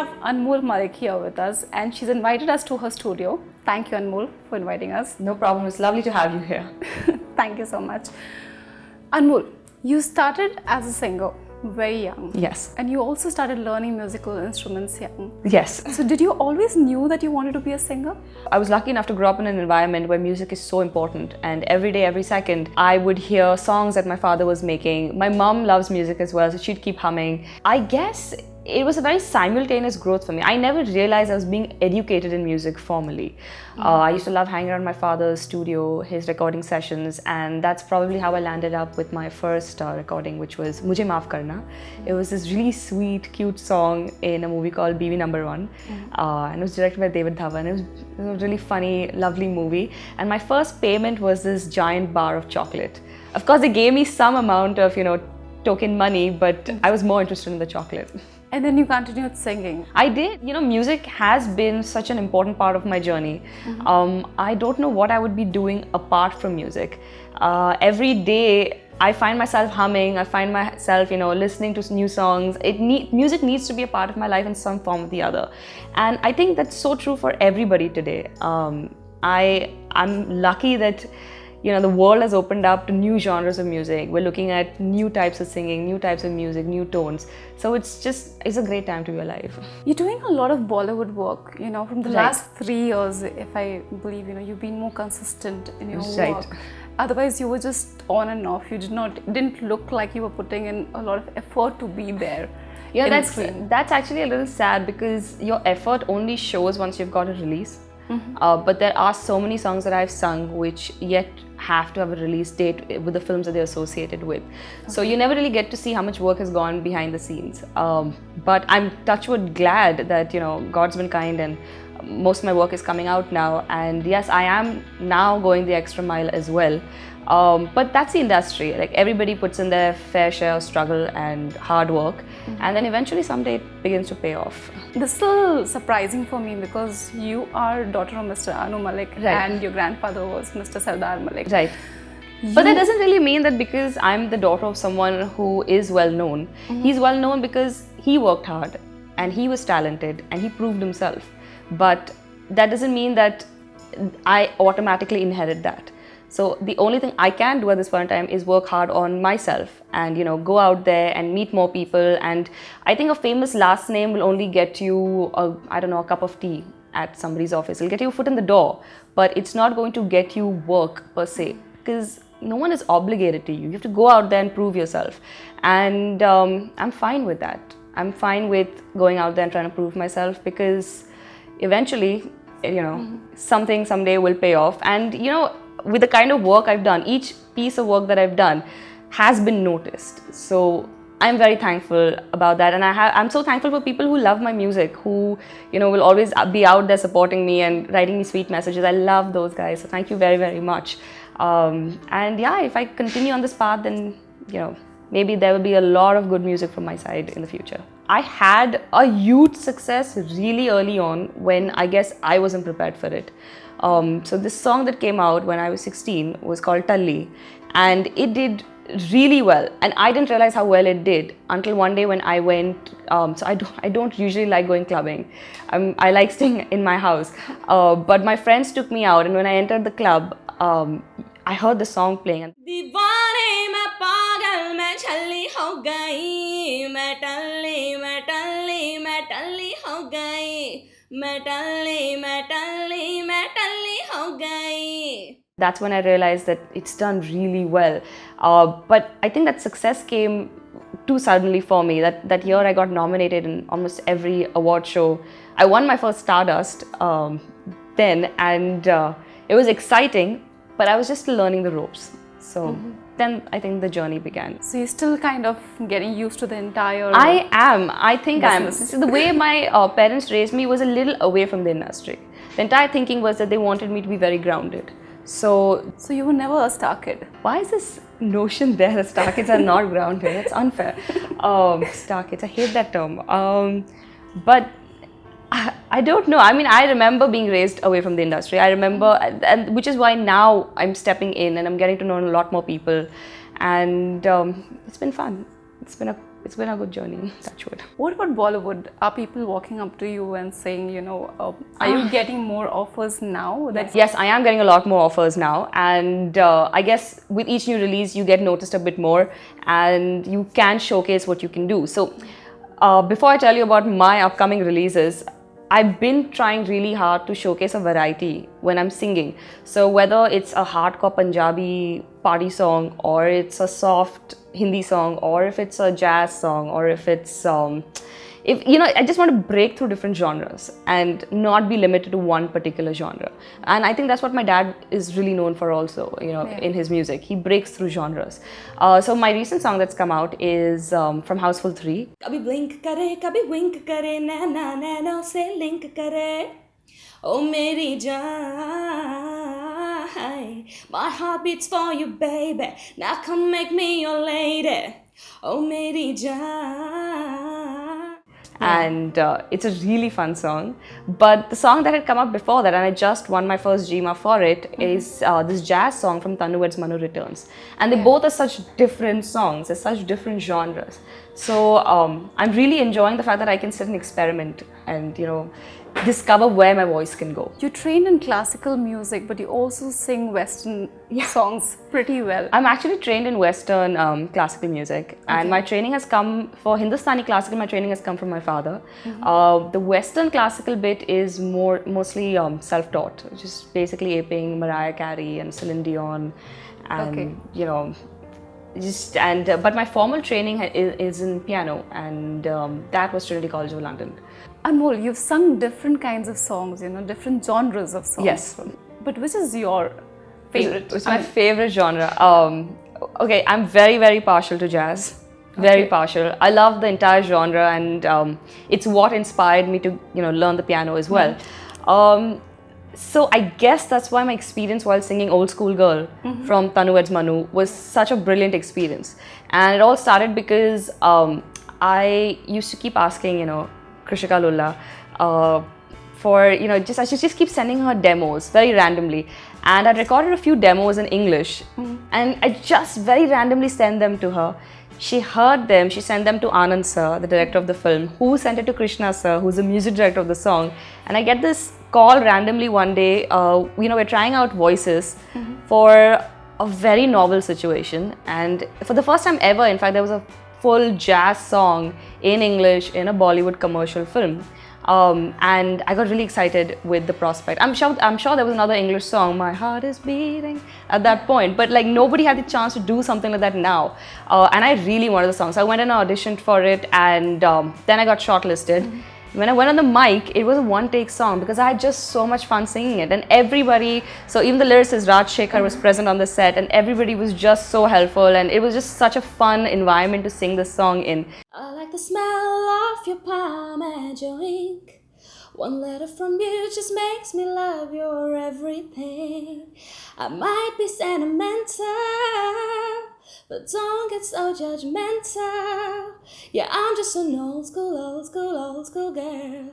have Anmoll Malik here with us, and she's invited us to her studio. Thank you, Anmoll, for inviting us. No problem. It's lovely to have you here. Thank you so much. Anmoll, you started as a singer very young. Yes. And you also started learning musical instruments young. Yes. So did you always knew that you wanted to be a singer? I was lucky enough to grow up in an environment where music is so important, and every day, every second, I would hear songs that my father was making. My mom loves music as well, so she'd keep humming. I guess it was a very simultaneous growth for me. I never realized I was being educated in music formally. I used to love hanging around my father's studio, his recording sessions, and that's probably how I landed up with my first recording, which was Mujhe Maaf Karna. It was this really sweet, cute song in a movie called BB Number 1, and it was directed by David Dhawan. It was a really funny, lovely movie, and my first payment was this giant bar of chocolate. Of course, they gave me some amount of, token money, but I was more interested in the chocolate. And then you continued singing. I did. Music has been such an important part of my journey. I don't know what I would be doing apart from music. Every day, I find myself humming. I find myself, listening to new songs. Music needs to be a part of my life in some form or the other. And I think that's so true for everybody today. I'm lucky that the world has opened up to new genres of music. We're looking at new types of singing, new types of music, new tones. So it's a great time to be alive. You're doing a lot of Bollywood work, from the last 3 years, if I believe, you've been more consistent in your work. Otherwise, you were just on and off. You didn't look like you were putting in a lot of effort to be there. Yeah, that's actually a little sad, because your effort only shows once you've got a release. But there are so many songs that I've sung which yet have to have a release date with the films that they're associated with. So you never really get to see how much work has gone behind the scenes. But I'm touchwood glad that God's been kind and most of my work is coming out now. And yes, I am now going the extra mile as well. But that's the industry. Like, everybody puts in their fair share of struggle and hard work, and then eventually someday it begins to pay off. This is still surprising for me, because you are daughter of Mr. Anu Malik, and your grandfather was Mr. Sardaar Malik. Right. But that doesn't really mean that because I'm the daughter of someone who is well known. He's well known because he worked hard and he was talented and he proved himself. But that doesn't mean that I automatically inherit that. So the only thing I can do at this point in time is work hard on myself and, go out there and meet more people. And I think a famous last name will only get you, a cup of tea at somebody's office. It'll get you a foot in the door, but it's not going to get you work per se, because no one is obligated to you. You have to go out there and prove yourself. And I'm fine with that. I'm fine with going out there and trying to prove myself, because eventually, something someday will pay off. And, with the kind of work I've done, each piece of work that I've done has been noticed. So I'm very thankful about that, and I'm so thankful for people who love my music, who will always be out there supporting me and writing me sweet messages. I love those guys, so thank you very, very much. And yeah, if I continue on this path, then maybe there will be a lot of good music from my side in the future. I had a huge success really early on when I guess I wasn't prepared for it. So this song that came out when I was 16 was called Talli, and it did really well, and I didn't realize how well it did until one day when I went. So I don't usually like going clubbing. I like staying in my house, but my friends took me out, and when I entered the club, I heard the song playing. And that's when I realized that it's done really well. But I think that success came too suddenly for me. That year I got nominated in almost every award show. I won my first Stardust then, and it was exciting, but I was just still learning the ropes. So then I think the journey began. So you're still kind of getting used to the entire... I am. I think I am. The way my parents raised me was a little away from the industry. The entire thinking was that they wanted me to be very grounded. So you were never a star kid? Why is this notion there that star kids are not grounded? It's unfair. Star kids, I hate that term. But I don't know. I mean, I remember being raised away from the industry. I remember, and which is why now I'm stepping in and I'm getting to know a lot more people. And it's been fun. It's been a it's been a good journey, touch wood. What about Bollywood? Are people walking up to you and saying, are you getting more offers now? Yes, I am getting a lot more offers now, and I guess with each new release you get noticed a bit more and you can showcase what you can do. So before I tell you about my upcoming releases, I've been trying really hard to showcase a variety when I'm singing. So whether it's a hardcore Punjabi party song, or it's a soft Hindi song, or if it's a jazz song, or if it's I just want to break through different genres and not be limited to one particular genre. And I think that's what my dad is really known for also, in his music. He breaks through genres. So my recent song that's come out is from Houseful 3. Kabhi blink kare, kabhi wink kare, naina naino se link kare. Oh meri jaan, my heart beats for you, baby. Now come make me your lady. Oh meri jaan. And it's a really fun song. But the song that had come up before that, and I just won my first GMA for it, is this jazz song from Anu Returns. And they both are such different songs, they're such different genres. So I'm really enjoying the fact that I can sit and experiment and, discover where my voice can go. You train in classical music, but you also sing Western songs pretty well. I'm actually trained in Western classical music, and my training has come for Hindustani classical. My training has come from my father. The Western classical bit is mostly self-taught, which is basically aping Mariah Carey and Celine Dion, and but my formal training is in piano, and that was Trinity College of London. Anmol, you've sung different kinds of songs, different genres of songs. Yes. But which is your favorite? It's my favorite genre. Okay, I'm very, very partial to jazz. Very partial. I love the entire genre, and it's what inspired me to, learn the piano as well. So I guess that's why my experience while singing Old School Girl from Tanu Weds Manu was such a brilliant experience. And it all started because I used to keep asking, Krishika Lulla for, I should just keep sending her demos very randomly. And I recorded a few demos in English, and I just very randomly sent them to her. She heard them, she sent them to Anand sir, the director of the film, who sent it to Krishna sir, who's the music director of the song. And I get this call randomly one day, we're trying out voices for a very novel situation. And for the first time ever, in fact, there was a full jazz song in English in a Bollywood commercial film. And I got really excited with the prospect. I'm sure there was another English song, My Heart Is Beating, at that point, but nobody had the chance to do something like that now. And I really wanted the song, so I went and auditioned for it, and then I got shortlisted. When I went on the mic, it was a one-take song because I had just so much fun singing it, and everybody, so even the lyricist Raj Shekhar was present on the set, and everybody was just so helpful, and it was just such a fun environment to sing this song in. I like the smell of your palm and your ink. One letter from you just makes me love your everything. I might be sentimental, but don't get so judgmental. Yeah, I'm just an old school girl.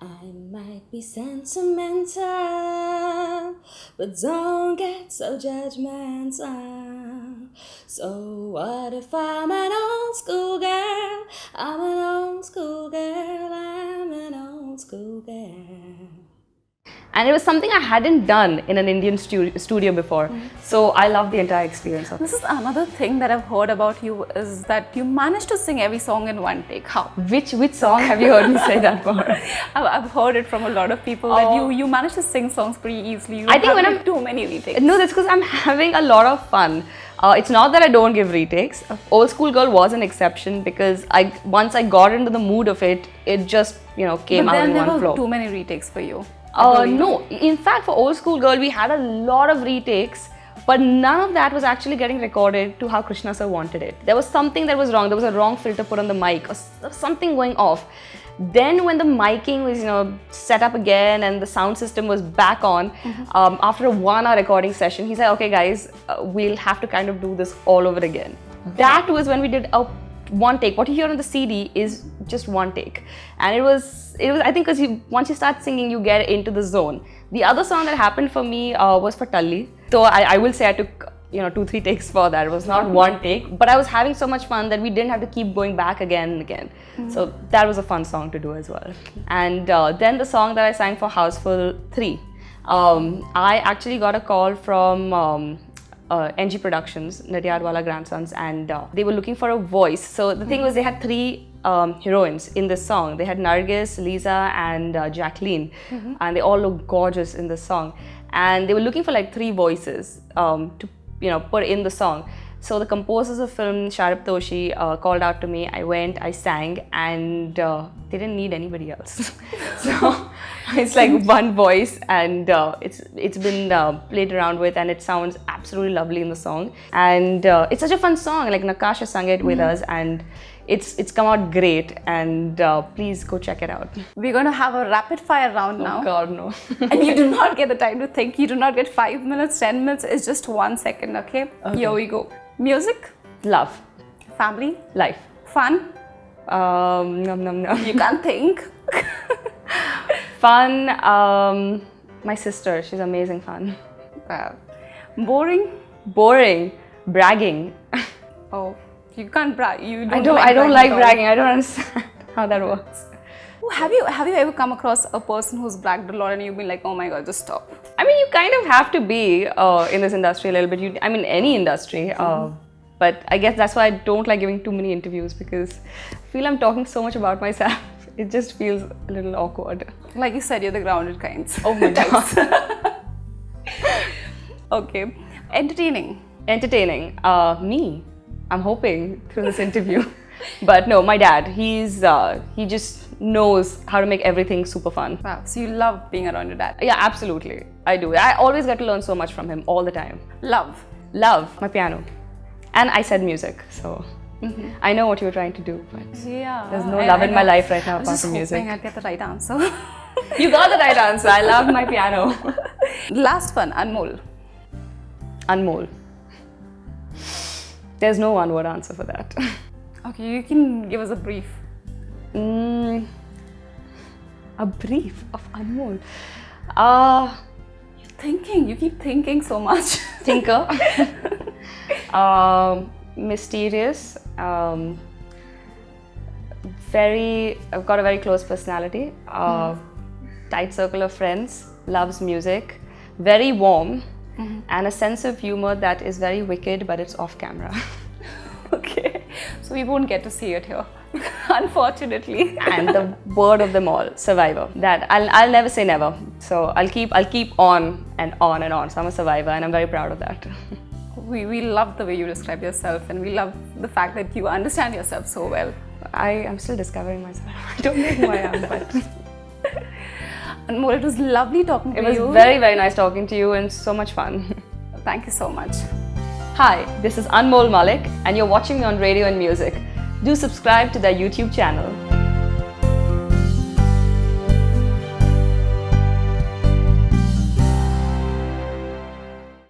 I might be sentimental, but don't get so judgmental. So what if I'm an old school girl? I'm an old school girl. I'm an old school girl. And it was something I hadn't done in an Indian studio before. So I love the entire experience of it. This is another thing that I've heard about you, is that you managed to sing every song in one take. How? Which song have you heard me say that for? I've heard it from a lot of people that you manage to sing songs pretty easily. You I think when I'm too many retakes. No, that's because I'm having a lot of fun. It's not that I don't give retakes. Old School Girl was an exception because once I got into the mood of it, it just came out in one flow. But there never too many retakes for you. No, in fact for Old School Girl we had a lot of retakes, but none of that was actually getting recorded to how Krishna sir wanted it. There was something that was wrong. There was a wrong filter put on the mic, or something going off. Then when the miking was set up again and the sound system was back on, after a 1 hour recording session, he said, okay guys, we'll have to kind of do this all over again. That was when we did a one take. What you hear on the CD is just one take, and it was I think because once you start singing you get into the zone. The other song that happened for me was for Talli. So I will say I took 2-3 takes for that. It was not one take, but I was having so much fun that we didn't have to keep going back again and again. So that was a fun song to do as well. And then the song that I sang for Houseful 3, I actually got a call from NG Productions, Natyadwala Grandsons, and they were looking for a voice. So the thing was, they had 3 heroines in this song. They had Nargis, Lisa, and Jacqueline, and they all looked gorgeous in this song. And they were looking for like 3 voices to put in the song. So the composers of film, Sharip Toshi, called out to me. I went, I sang, and they didn't need anybody else. So it's like one voice, and it's been played around with, and it sounds absolutely lovely in the song. And it's such a fun song. Like Nakasha sang it with us, and it's come out great. And please go check it out. We're going to have a rapid fire round now. Oh God, no. And you do not get the time to think. You do not get 5 minutes, 10 minutes. It's just 1 second, okay? Here we go. Music? Love. Family? Life. Fun? Nom nom nom. You can't think. Fun. My sister. She's amazing fun. Boring? Boring. Bragging. Oh, you can't brag. I don't like bragging. I don't understand how that works. Have you ever come across a person who's bragged a lot and you've been like, oh my God, just stop? I mean, you kind of have to be in this industry a little bit. I mean, any industry. But I guess that's why I don't like giving too many interviews, because I feel I'm talking so much about myself. It just feels a little awkward. Like you said, you're the grounded kinds. Oh my God. Okay. Entertaining. Entertaining. Me. I'm hoping through this interview. But no, my dad. He just knows how to make everything super fun. Wow. So you love being around your dad? Yeah, absolutely. I do. I always get to learn so much from him all the time. Love. Love. My piano. And I said music, so I know what you were trying to do, but there's no love in my life right now apart from music. I was just hoping I'd get the right answer. You got the right answer. I love my piano. Last one, Anmoll. Anmoll. There's no one-word answer for that. Okay, you can give us a brief. A brief of Anmoll. You're thinking. You keep thinking so much. Thinker. Mysterious. I've got a very close personality. Tight circle of friends. Loves music. Very warm. And a sense of humor that is very wicked, but it's off camera. Okay, so we won't get to see it here, unfortunately. And the word of them all, survivor. That I'll never say never. So I'll keep on and on and on. So I'm a survivor, and I'm very proud of that. We love the way you describe yourself, and we love the fact that you understand yourself so well. I am still discovering myself. I don't know who I am, but. Anmoll, it was lovely talking to you. It was very, very nice talking to you, and so much fun. Thank you so much. Hi, this is Anmoll Mallik, and you're watching me on Radio and Music. Do subscribe to their YouTube channel.